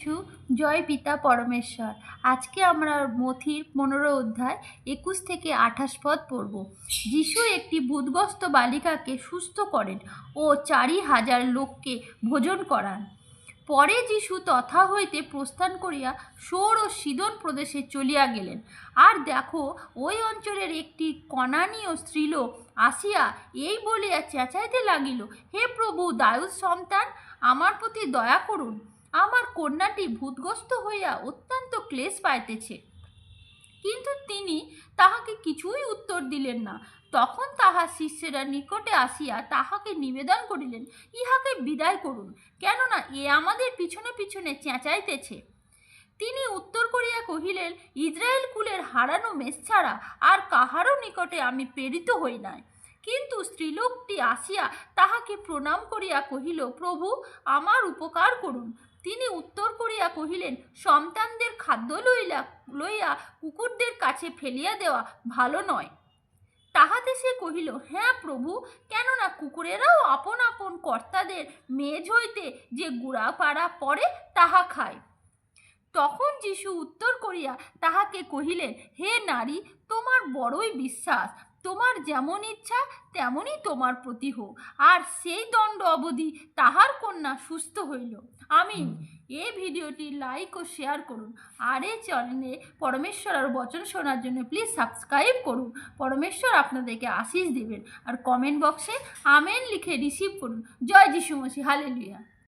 যিশু জয় পিতা পরমেশ্বর। আজকে আমরা মথির 15 অধ্যায় 21 থেকে 28 পদ পড়ব। যিশু একটি ভূতগ্রস্ত বালিকাকে সুস্থ করেন ও 4,000 লোককে ভোজন করান। পরে যিশু তথা হইতে প্রস্থান করিয়া সোর ও সিদোন প্রদেশে চলিয়া গেলেন। আর দেখো, ওই অঞ্চলের একটি কনানীয় স্ত্রীলোক আসিয়া এই বলিয়া চেঁচাইতে লাগিল, হে প্রভু, দাউদ সন্তান, আমার প্রতি দয়া করুন, আমার কন্যাটি ভূতগ্রস্ত হইয়া অত্যন্ত ক্লেশ পাইতেছে। কিন্তু তিনি তাহাকে কিছুই উত্তর দিলেন না। তখন তাহার শিষ্যেরা নিকটে আসিয়া তাহাকে নিবেদন করিলেন, ইহাকে বিদায় করুন, কেননা এ আমাদের পিছনে পিছনে চেঁচাইতেছে। তিনি উত্তর করিয়া কহিলেন, ইসরায়েল কুলের হারানো মেষ ছাড়া আর কাহারও নিকটে আমি প্রেরিত হই নাই। কিন্তু স্ত্রীলোকটি আসিয়া তাহাকে প্রণাম করিয়া কহিল, প্রভু, আমার উপকার করুন। তিনি উত্তর করিয়া কহিলেন, সন্তানদের খাদ্য লইয়া কুকুরদের কাছে ফেলিয়া দেওয়া ভালো নয়। তাহাতে সে কহিল, হ্যাঁ প্রভু, কেননা কুকুরেরাও আপন আপন কর্তাদের মেজ হইতে যে গুড়া পাড়া পড়ে তাহা খায়। তখন যিশু উত্তর করিয়া তাহাকে কহিলেন, হে নারী, তোমার বড়ই বিশ্বাস, তোমার যেমন ইচ্ছা তেমনই তোমার প্রতি হোক। আর সেই দণ্ড অবধি তাহার কন্যা সুস্থ হইল। আমিন। এই ভিডিওটি লাইক ও শেয়ার করুন। আর এই চ্যানেলে পরমেশ্বরের বচন শোনার জন্য প্লিজ সাবস্ক্রাইব করুন। পরমেশ্বর আপনাদেরকে আশীষ দিবেন। আর কমেন্ট বক্সে আমেন লিখে রিসিভ করুন। জয় যিশু মসিহ। হালেলুয়া।